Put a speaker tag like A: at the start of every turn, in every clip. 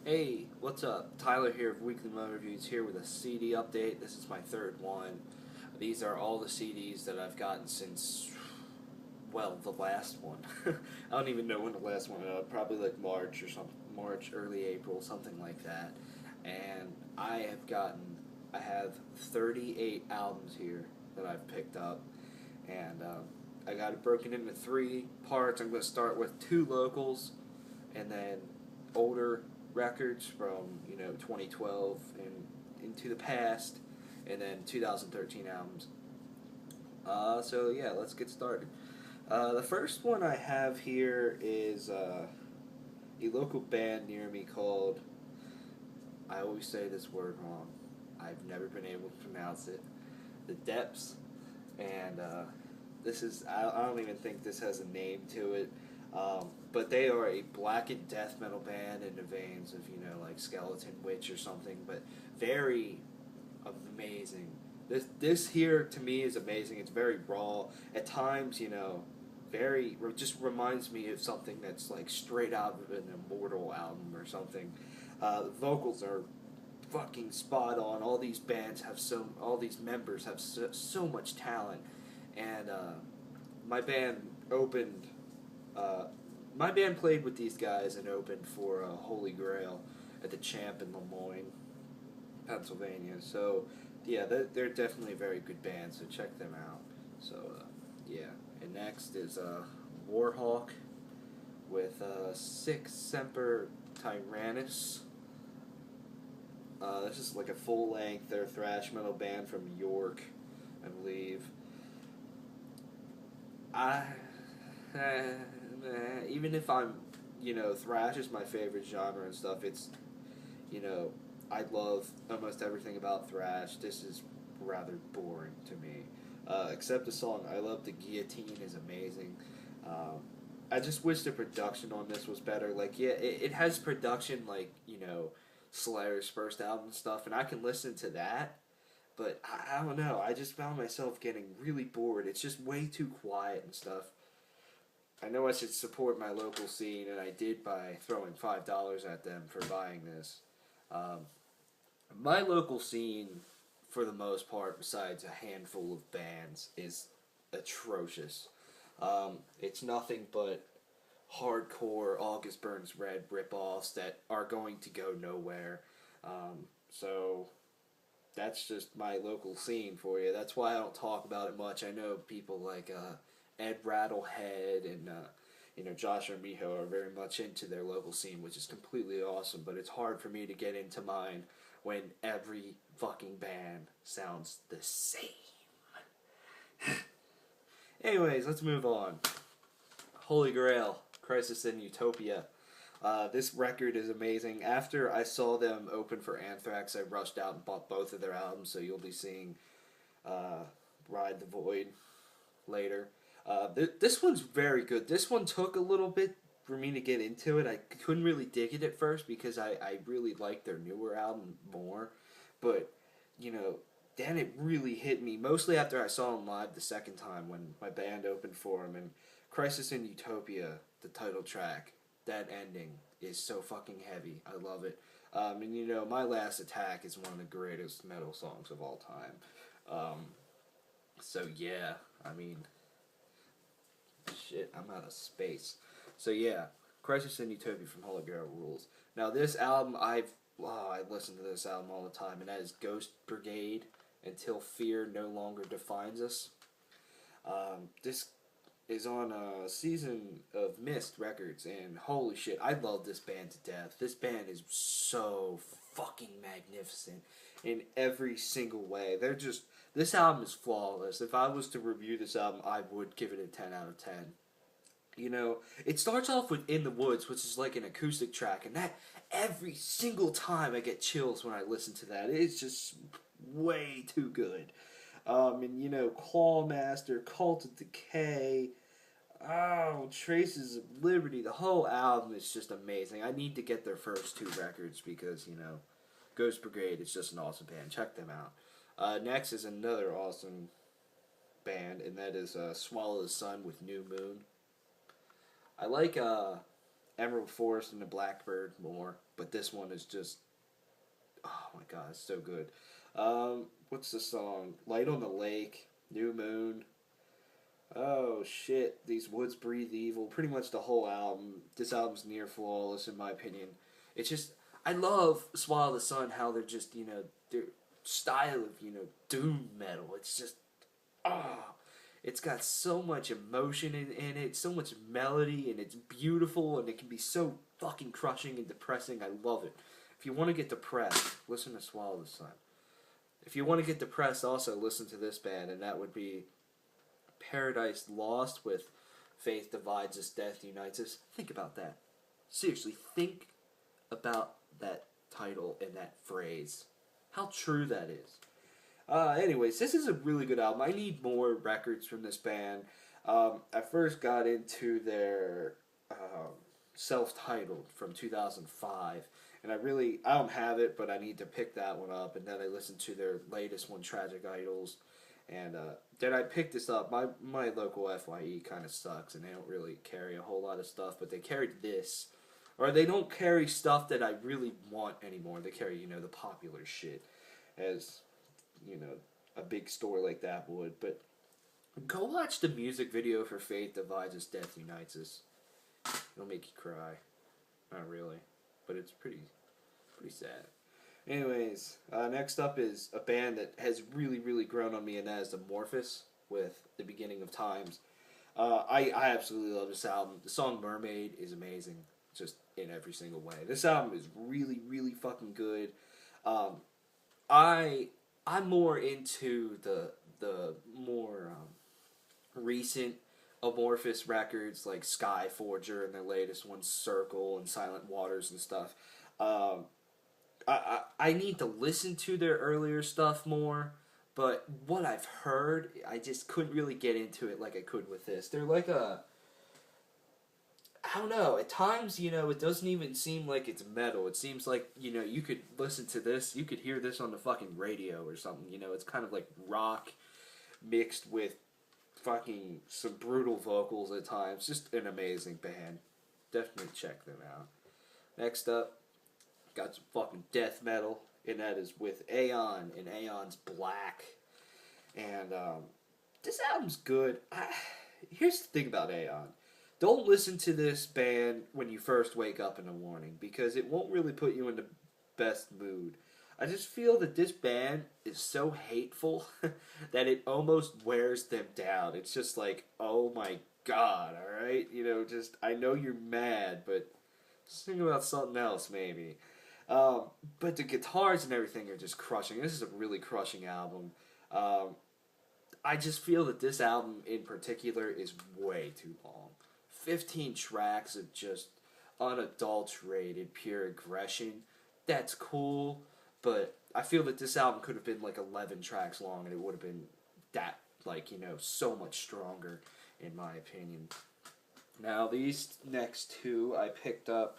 A: Hey, what's up? Tyler here of Weekly Motor Reviews here with a CD update. This is my third one. These are all the CDs that I've gotten since, well, the last one. I don't even know when the last one was. Probably like March or something, March, early April, something like that. And I have 38 albums here that I've picked up. And I got it broken into three parts. I'm going to start with two locals and then older records from 2012 and into the past, and then 2013 albums. So yeah, let's get started. The first one I have here is a local band near me called, I always say this word wrong, I've never been able to pronounce it, The Depths, and this is, I don't even think this has a name to it. But they are a blackened death metal band in the veins of, like Skeleton Witch or something, but very amazing. This here to me is amazing. It's very raw. At times, just reminds me of something that's like straight out of an Immortal album or something. The vocals are fucking spot on. All these members have so much talent, and my band opened my band played with these guys and opened for Holy Grail at the Champ in Lemoyne, Pennsylvania. So, yeah, they're definitely a very good band, so check them out. So, yeah. And next is Warhawk with Sic Semper Tyrannis. This is like a full-length, they're a thrash metal band from York, I believe. I... even if thrash is my favorite genre and stuff, you know, I love almost everything about thrash. This is rather boring to me. Except the song I Love the Guillotine is amazing. I just wish the production on this was better. Like, yeah, it has production like, Slayer's first album and stuff, and I can listen to that, but I don't know. I just found myself getting really bored. It's just way too quiet and stuff. I know I should support my local scene, and I did by throwing $5 at them for buying this. Um, my local scene, for the most part, besides a handful of bands, is atrocious. It's nothing but hardcore August Burns Red ripoffs that are going to go nowhere. So that's just my local scene for you. That's why I don't talk about it much. I know people like Ed Rattlehead and Josh Armijo are very much into their local scene, which is completely awesome. But it's hard for me to get into mine when every fucking band sounds the same. Anyways, let's move on. Holy Grail, Crisis in Utopia. This record is amazing. After I saw them open for Anthrax, I rushed out and bought both of their albums, so you'll be seeing Ride the Void later. This one's very good. This one took a little bit for me to get into it. I couldn't really dig it at first because I really liked their newer album more. But, then it really hit me, mostly after I saw them live the second time when my band opened for them. And Crisis in Utopia, the title track, that ending is so fucking heavy. I love it. And My Last Attack is one of the greatest metal songs of all time. So yeah, shit, I'm out of space. So yeah, Crisis in Utopia from Holy Grail rules. Now this album, I listen to this album all the time, and that is Ghost Brigade, Until Fear No Longer Defines Us. This is on a season of Mist Records, and holy shit, I love this band to death. This band is so fucking magnificent in every single way. This album is flawless. If I was to review this album, I would give it a 10 out of 10. It starts off with In the Woods, which is like an acoustic track, and that every single time I get chills when I listen to that. It's just way too good. Clawmaster, Cult of Decay, Traces of Liberty. The whole album is just amazing. I need to get their first two records because, Ghost Brigade is just an awesome band. Check them out. Next is another awesome band, and that is Swallow the Sun with New Moon. I like Emerald Forest and the Blackbird more, but this one is just, oh my god, it's so good. What's the song? Light on the Lake, New Moon. Oh shit, These Woods Breathe Evil. Pretty much the whole album. This album's near flawless in my opinion. It's just, I love Swallow the Sun, how they're just, their style of, doom metal. It's just, ah. It's got so much emotion in it, so much melody, and it's beautiful, and it can be so fucking crushing and depressing. I love it. If you want to get depressed, listen to Swallow the Sun. If you want to get depressed, also listen to this band, and that would be Paradise Lost with Faith Divides Us, Death Unites Us. Think about that. Seriously, think about that title and that phrase. How true that is. Anyways, this is a really good album. I need more records from this band. I first got into their self-titled from 2005, and I don't have it, but I need to pick that one up. And then I listened to their latest one, Tragic Idols, and then I picked this up. My local FYE kind of sucks, and they don't really carry a whole lot of stuff, but they carried this. Or they don't carry stuff that I really want anymore. They carry, the popular shit, as a big store like that would. But go watch the music video for Faith Divides Us, Death Unites Us. It'll make you cry. Not really, but it's pretty sad. Anyways, next up is a band that has really, really grown on me, and that is Amorphous with The Beginning of Times. I absolutely love this album. The song Mermaid is amazing, just in every single way. This album is really, really fucking good. I'm more into the more recent Amorphous records, like Skyforger and their latest one, Circle, and Silent Waters and stuff. I need to listen to their earlier stuff more, but what I've heard, I just couldn't really get into it like I could with this. They're like I don't know, at times, it doesn't even seem like it's metal. It seems like, you could listen to this, you could hear this on the fucking radio or something, it's kind of like rock mixed with fucking some brutal vocals at times. Just an amazing band. Definitely check them out. Next up, got some fucking death metal, and that is with Aeon and Aeon's Black. And this album's good. Here's the thing about Aeon. Don't listen to this band when you first wake up in the morning, because it won't really put you in the best mood. I just feel that this band is so hateful that it almost wears them down. It's just like, oh my god, alright? I know you're mad, but sing about something else, maybe. But the guitars and everything are just crushing. This is a really crushing album. I just feel that this album in particular is way too long. 15 tracks of just unadulterated pure aggression. That's cool, but I feel that this album could have been like 11 tracks long, and it would have been that, so much stronger, in my opinion. Now, these next two I picked up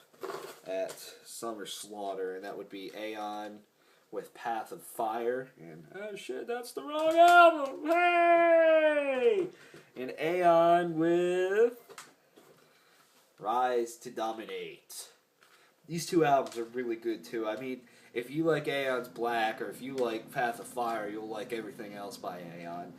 A: at Summer Slaughter, and that would be Aeon with Path of Fire, and oh shit, that's the wrong album! Hey! And Aeon with Rise to Dominate. These two albums are really good too. I mean, if you like Aeon's Black, or if you like Path of Fire, you'll like everything else by Aeon.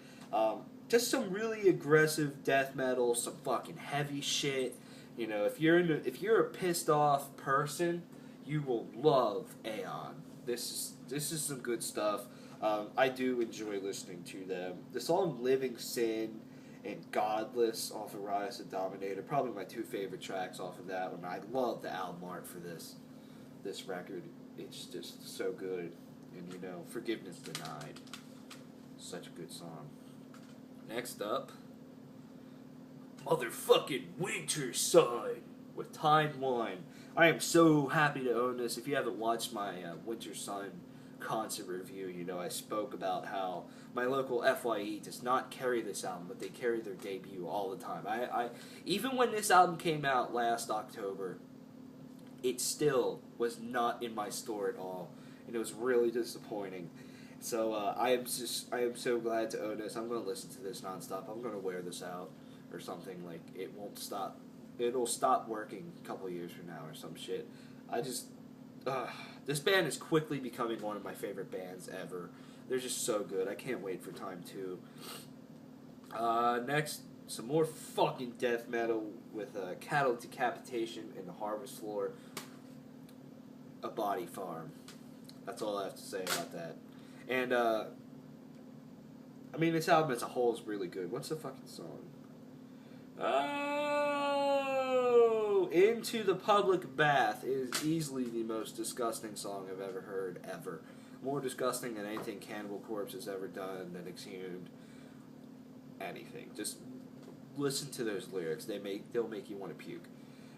A: Just some really aggressive death metal, some fucking heavy shit. If you're a pissed off person, you will love Aeon. This is some good stuff. I do enjoy listening to them. The song Living Sin and Godless off of Rise to Dominate are probably my two favorite tracks off of that one. I love the album art for this record. It's just so good. And Forgiveness Denied. Such a good song. Next up, motherfucking Winter Sun with Time One. I am so happy to own this. If you haven't watched my Winter Sun concert review, I spoke about how my local FYE does not carry this album, but they carry their debut all the time. I even when this album came out last October, it still was not in my store at all, and it was really disappointing. So I am so glad to own this. I'm going to listen to this nonstop. I'm going to wear this out or something. Like, it won't stop it'll stop working a couple years from now or some shit. I just, this band is quickly becoming one of my favorite bands ever. They're just so good. I can't wait for Time 2. Next, some more fucking death metal with Cattle Decapitation and the Harvest Floor, A Body Farm. That's all I have to say about that. And, I mean, this album as a whole is really good. What's the fucking song? Oh! Into the Public Bath is easily the most disgusting song I've ever heard, ever. More disgusting than anything Cannibal Corpse has ever done, than Exhumed. Anything. Just listen to those lyrics. They'll make you want to puke.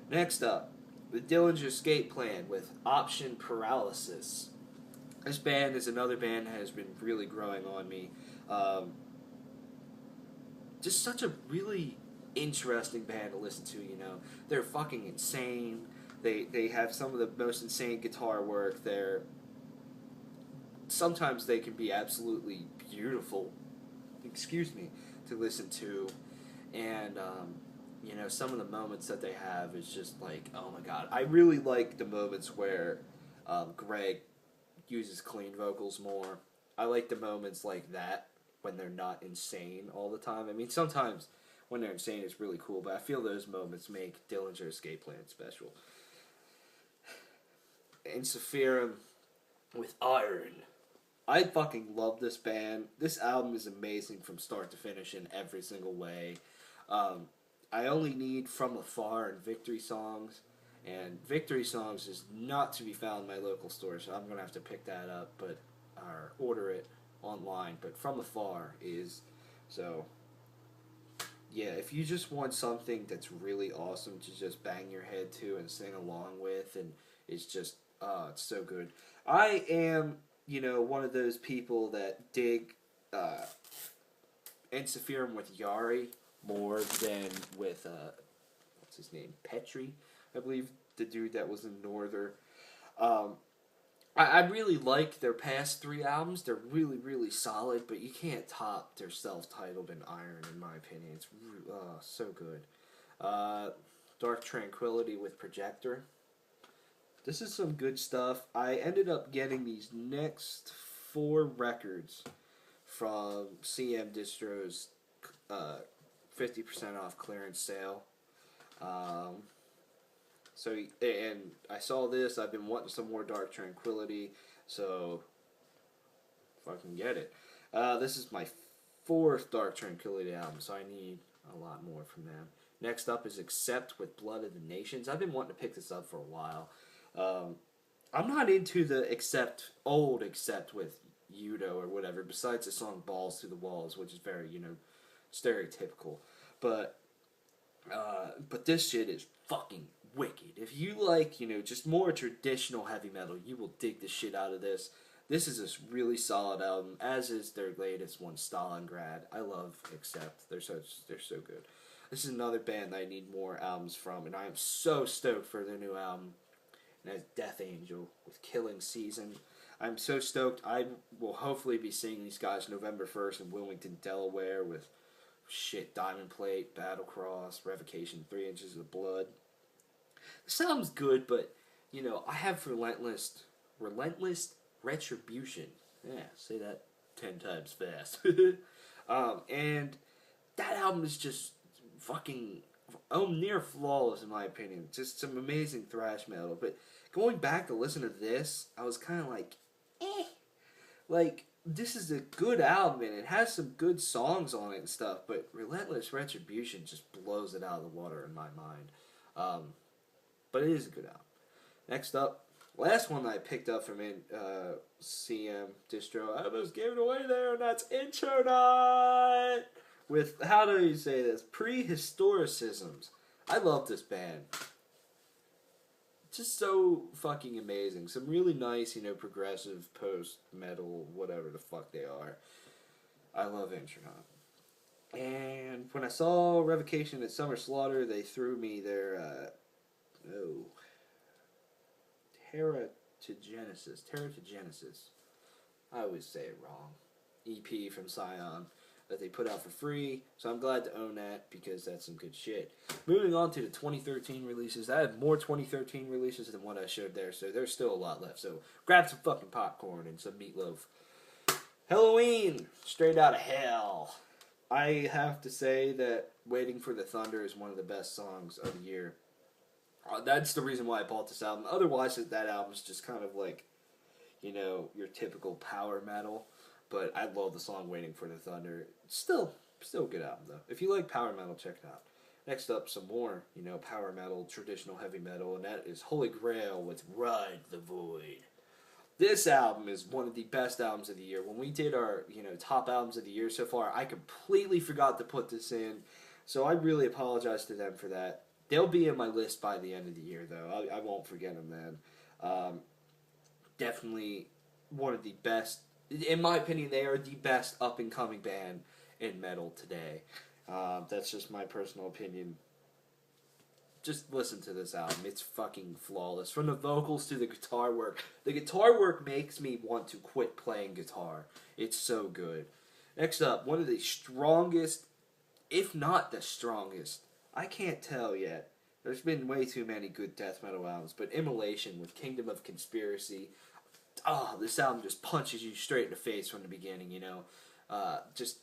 A: Next up, the Dillinger Escape Plan with Option Paralysis. This band is another band that has been really growing on me. Just such a really interesting band to listen to, you know. They're fucking insane. They have some of the most insane guitar work. Sometimes they can be absolutely beautiful, to listen to. And, you know, some of the moments that they have is just like, oh my god. I really like the moments where Greg uses clean vocals more. I like the moments like that when they're not insane all the time. I mean, sometimes when they're insane it's really cool, but I feel those moments make Dillinger Escape Plan special. And Sephirim with Iron. I fucking love this band. This album is amazing from start to finish in every single way. I only need From Afar and Victory Songs. And Victory Songs is not to be found in my local store, so I'm going to have to pick that up, or order it online. But From Afar is. So, yeah, if you just want something that's really awesome to just bang your head to and sing along with, and it's just, it's so good. I am, you know, one of those people that dig Ensiferum with Yari more than with, what's his name, Petri, I believe, the dude that was in Northern. I really like their past 3 albums. They're really, really solid, but you can't top their self-titled and Iron, in my opinion. It's so good. Dark Tranquility with Projector. This is some good stuff. I ended up getting these next 4 records from CM Distro's 50% off clearance sale. So, and I saw this. I've been wanting some more Dark Tranquility, so if I can get it. This is my 4th Dark Tranquility album, so I need a lot more from them. Next up is Accept with Blood of the Nations. I've been wanting to pick this up for a while. I'm not into the old Accept with Udo or whatever, besides the song Balls to the Walls, which is very, you know, stereotypical. But this shit is fucking wicked. If you like, you know, just more traditional heavy metal, you will dig the shit out of this. This is a really solid album, as is their latest one, Stalingrad. I love Accept. They're so good. This is another band that I need more albums from, and I am so stoked for their new album. And that's Death Angel with Killing Season. I'm so stoked. I will hopefully be seeing these guys November 1st in Wilmington, Delaware with Diamond Plate, Battlecross, Revocation, 3 Inches of Blood. This album's good, but, you know, I have Relentless Retribution. Yeah, say that 10 times fast. And that album is just fucking near flawless in my opinion. Just some amazing thrash metal. But going back to listen to this, I was kind of like, eh. Like, this is a good album and it has some good songs on it and stuff, but Relentless Retribution just blows it out of the water in my mind. But it is a good album. Next up, last one that I picked up from CM Distro, I almost gave it away there, and that's Intronaut with, how do you say this, Prehistoricisms. I love this band. Just so fucking amazing. Some really nice, you know, progressive, post-metal, whatever the fuck they are. I love Intronaut. And when I saw Revocation at Summer Slaughter, they threw me their, Teratogenesis. I always say it wrong. EP from Scion. that they put out for free. So I'm glad to own that because that's some good shit. Moving on to the 2013 releases. I have more 2013 releases than what I showed there, so there's still a lot left. So grab some fucking popcorn and some meatloaf. Halloween, straight out of hell. I have to say that Waiting for the Thunder is one of the best songs of the year. That's the reason why I bought this album. Otherwise, that album is just kind of like, you know, your typical power metal. But I love the song Waiting for the Thunder. Still a good album, though. If you like power metal, check it out. Next up, some more, you know, power metal, traditional heavy metal, and that is Holy Grail with Ride the Void. This album is one of the best albums of the year. When we did our, you know, top albums of the year so far, I completely forgot to put this in. So I really apologize to them for that. They'll be in my list by the end of the year, though. I won't forget them then. Definitely one of the best. In my opinion, they are the best up-and-coming band in metal today. That's just my personal opinion. Just listen to this album. It's fucking flawless. From the vocals to the guitar work. The guitar work makes me want to quit playing guitar. It's so good. Next up, one of the strongest, if not the strongest, I can't tell yet. There's been way too many good death metal albums, but Immolation with Kingdom of Conspiracy. This album just punches you straight in the face from the beginning, you know. Just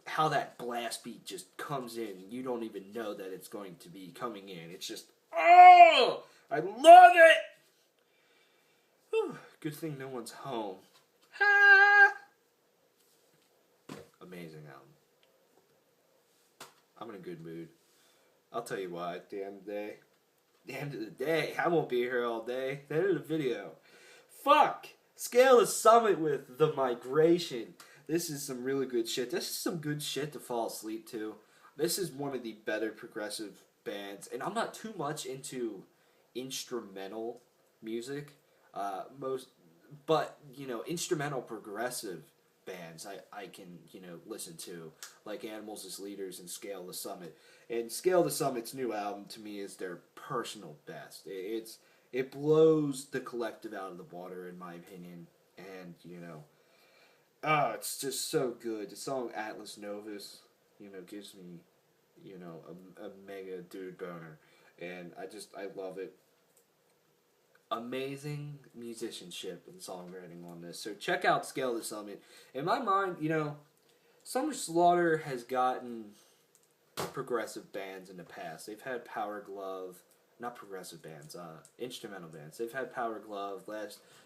A: how that blast beat just comes in and you don't even know that it's going to be coming in. It's just, I love it! Whew, good thing no one's home. Ha! Amazing album. I'm in a good mood. I'll tell you why at the end of the day. The end of the day. I won't be here all day. The end of the video. Fuck! Scale the Summit with The Migration. This is some really good shit. This is some good shit to fall asleep to. This is one of the better progressive bands. And I'm not too much into instrumental music. But, you know, instrumental progressive bands I can, you know, listen to. Like Animals as Leaders and Scale the Summit. And Scale the Summit's new album, to me, is their personal best. It blows the collective out of the water, in my opinion. And, you know, it's just so good. The song Atlas Novus, you know, gives me, you know, a mega dude boner. And I love it. Amazing musicianship and songwriting on this. So check out Scale the Summit. In my mind, you know, Summer Slaughter has gotten progressive bands in the past. They've had Power Glove, not progressive bands, instrumental bands. They've had Power Glove.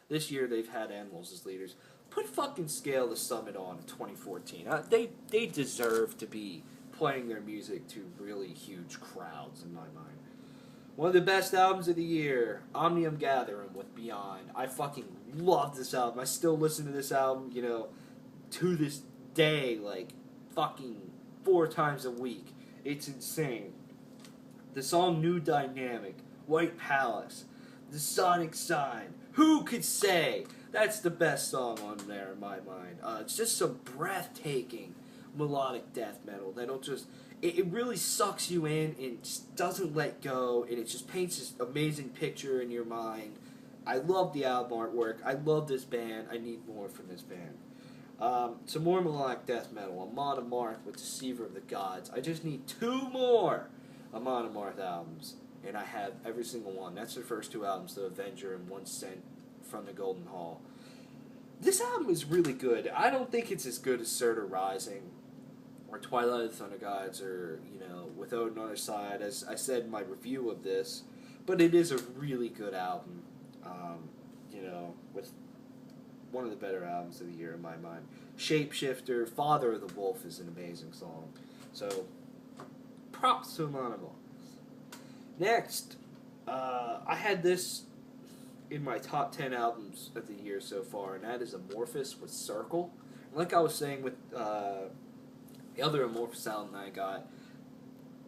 A: This year they've had Animals as Leaders. Put fucking Scale the Summit on in 2014. They deserve to be playing their music to really huge crowds in my mind. One of the best albums of the year, Omnium Gatherum with Beyond. I fucking love this album. I still listen to this album, you know, to this day, like, fucking 4 times a week. It's insane. The song New Dynamic, White Palace, The Sonic Sign. Who could say? That's the best song on there in my mind. It's just some breathtaking melodic death metal that'll just... It really sucks you in and just doesn't let go, and it just paints this amazing picture in your mind. I love the album artwork. I love this band. I need more from this band. Some more melodic death metal. Amon Amarth with Deceiver of the Gods. I just need 2 more Amon Amarth albums, and I have every single one. That's their first 2 albums, The Avenger and One Cent from the Golden Hall. This album is really good. I don't think it's as good as Surtur Rising or Twilight of the Thunder Gods, or, you know, With Odin on Our Side, as I said in my review of this, but it is a really good album, you know, with one of the better albums of the year in my mind. Shapeshifter, Father of the Wolf is an amazing song, so props to Amon Amarth. Next, I had this in my top 10 albums of the year so far, and that is Amorphous with Circle. And like I was saying with the other Amorphous album I got,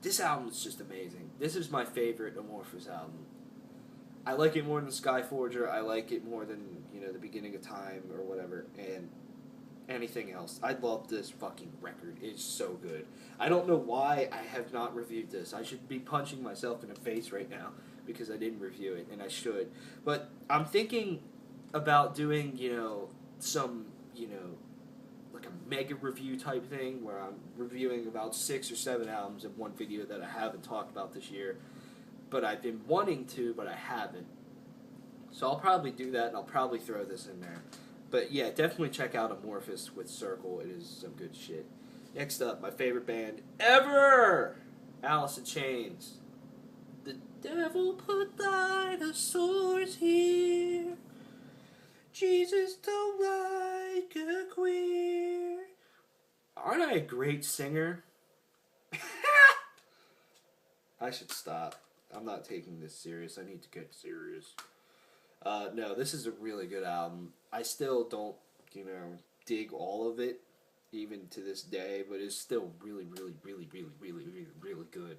A: this album is just amazing. This is my favorite Amorphous album. I like it more than Skyforger. I like it more than, you know, The Beginning of Time or whatever, and anything else. I love this fucking record. It's so good. I don't know why I have not reviewed this. I should be punching myself in the face right now because I didn't review it, and I should. But I'm thinking about doing, you know, some, you know, like a mega review type thing where I'm reviewing about 6 or 7 albums in one video that I haven't talked about this year, but I've been wanting to, but I haven't. So I'll probably do that, and I'll probably throw this in there. But yeah, definitely check out Amorphous with Circle. It is some good shit. Next up, my favorite band ever, Alice in Chains. The devil put dinosaurs here. Jesus don't like a queer. Aren't I a great singer? I should stop. I'm not taking this serious. I need to get serious. No, this is a really good album. I still don't, dig all of it, even to this day, but it's still really, really, really, really, really, really, really good.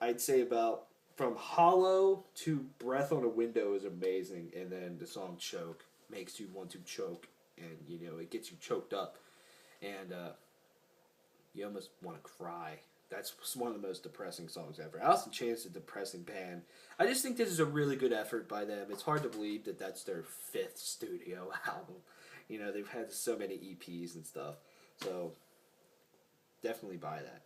A: I'd say about from Hollow to Breath on a Window is amazing, and then the song Choke makes you want to choke, and it gets you choked up, and you almost want to cry. That's one of the most depressing songs ever. Alice in Chains is a depressing band. I just think this is a really good effort by them. It's hard to believe that that's their 5th studio album. They've had so many EPs and stuff. So, definitely buy that.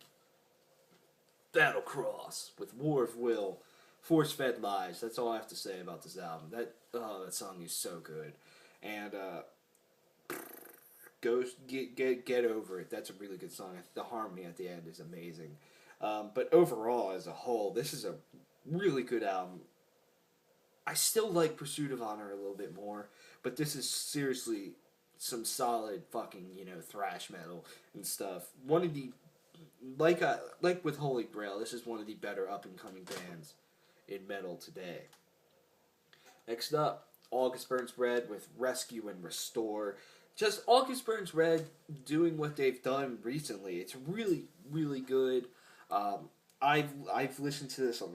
A: Battle Cross with War of Will, Force Fed Lies. That's all I have to say about this album. That song is so good. And, go get over it. That's a really good song. The harmony at the end is amazing. But overall, as a whole, this is a really good album. I still like Pursuit of Honor a little bit more, but this is seriously some solid fucking thrash metal and stuff. One of the like with Holy Grail, this is one of the better up and coming bands in metal today. Next up, August Burns Red with Rescue and Restore. Just August Burns Red doing what they've done recently. It's really, really good. I've listened to this a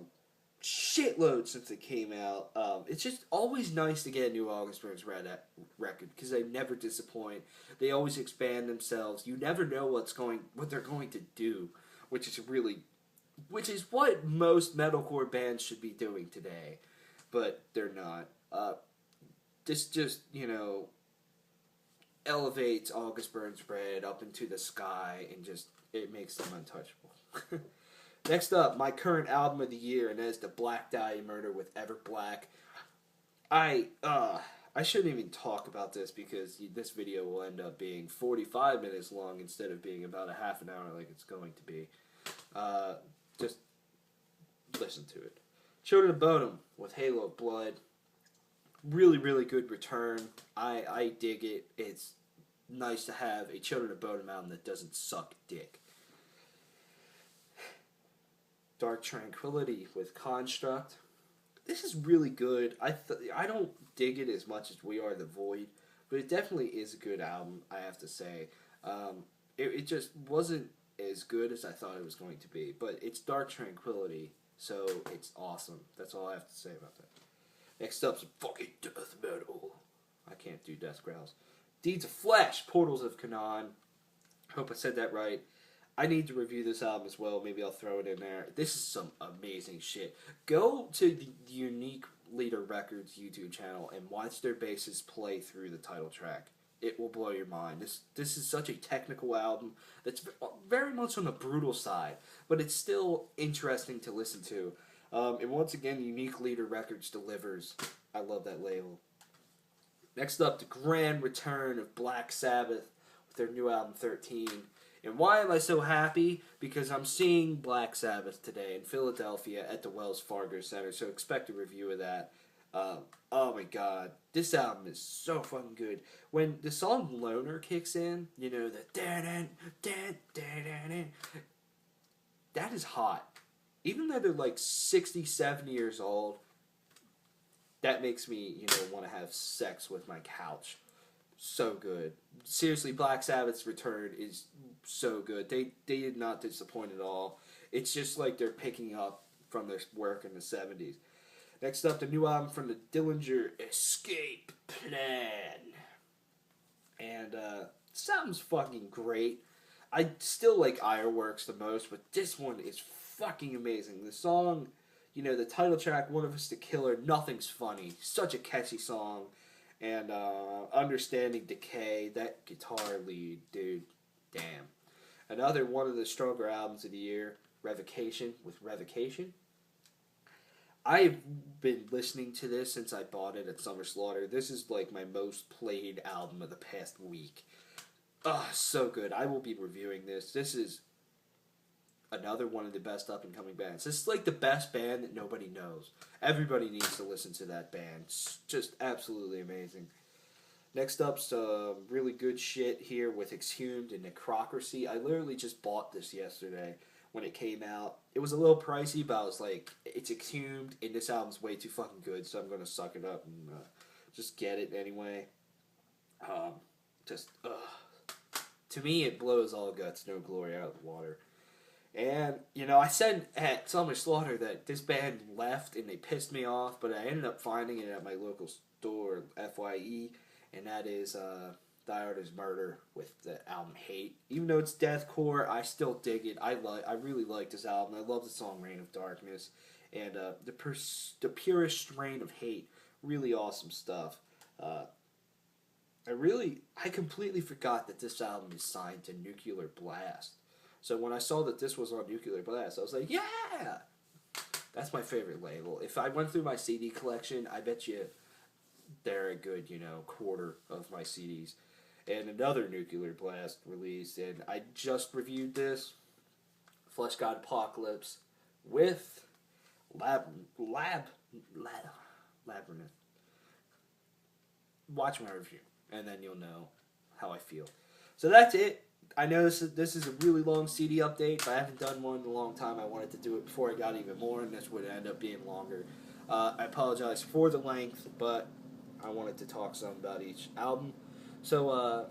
A: shitload since it came out. It's just always nice to get a new August Burns Red record because they never disappoint. They always expand themselves. You never know what they're going to do, which is what most metalcore bands should be doing today, but they're not. This just elevates August Burns Red up into the sky and it makes them untouchable. Next up, my current album of the year, and that is The Black Dahlia Murder with Ever Black. I shouldn't even talk about this because this video will end up being 45 minutes long instead of being about a half an hour like it's going to be. Just listen to it. Children of Bodom with Halo of Blood. Really, really good return. I dig it. It's nice to have a Children of Bodom album that doesn't suck dick. Dark Tranquility with Construct. This is really good. I don't dig it as much as We Are the Void, but it definitely is a good album, I have to say. It just wasn't as good as I thought it was going to be, but it's Dark Tranquility, so it's awesome. That's all I have to say about that. Next up, some fucking death metal. I can't do death growls. Deeds of Flesh, Portals of Canaan. Hope I said that right. I need to review this album as well. Maybe I'll throw it in there. This is some amazing shit. Go to the Unique Leader Records YouTube channel and watch their basses play through the title track. It will blow your mind. This is such a technical album that's very much on the brutal side, but it's still interesting to listen to. And once again, Unique Leader Records delivers. I love that label. Next up, the grand return of Black Sabbath with their new album 13. And why am I so happy? Because I'm seeing Black Sabbath today in Philadelphia at the Wells Fargo Center, so expect a review of that. Oh my god, this album is so fucking good. When the song Loner kicks in, the that is hot. Even though they're like 60, 70 years old, that makes me, want to have sex with my couch. So good. Seriously, Black Sabbath's return is so good. They did not disappoint at all. It's just like they're picking up from their work in the 70s. Next up, the new album from the Dillinger, Escape Plan. And this album's fucking great. I still like Ironworks the most, but this one is fucking amazing. The song, the title track, One of Us to Killer, Nothing's Funny. Such a catchy song. And Understanding Decay, that guitar lead, dude, damn. Another one of the stronger albums of the year, Revocation with Revocation. I've been listening to this since I bought it at Summer Slaughter. This is like my most played album of the past week. Oh, so good. I will be reviewing this. This is another one of the best up and coming bands. This is like the best band that nobody knows. Everybody needs to listen to that band. It's just absolutely amazing. Next up, some really good shit here with Exhumed and Necrocracy. I literally just bought this yesterday when it came out. It was a little pricey, but I was like, it's Exhumed, and this album's way too fucking good, so I'm going to suck it up and just get it anyway. To me, it blows all guts, no glory out of the water. And, you know, I said at Summer Slaughter that this band left and they pissed me off, but I ended up finding it at my local store, FYE, and that is Die Artist Murder with the album Hate. Even though it's deathcore, I still dig it. I really like this album. I love the song Reign of Darkness, and the purest strain of Hate. Really awesome stuff. I completely forgot that this album is signed to Nuclear Blast. So when I saw that this was on Nuclear Blast, I was like, yeah! That's my favorite label. If I went through my CD collection, I bet you they're a good, quarter of my CDs. And another Nuclear Blast release, and I just reviewed this, Flesh God Apocalypse, with Labyrinth. Watch my review, and then you'll know how I feel. So that's it. I know this is a really long CD update, but I haven't done one in a long time. I wanted to do it before I got even more, and this would end up being longer. I apologize for the length, but I wanted to talk some about each album. So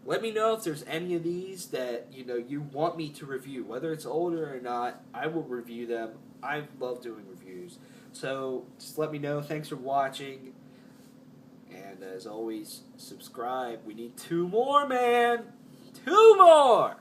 A: let me know if there's any of these that you want me to review, whether it's older or not. I will review them. I love doing reviews. So just let me know. Thanks for watching. And as always, subscribe. We need 2 more, man. 2 more!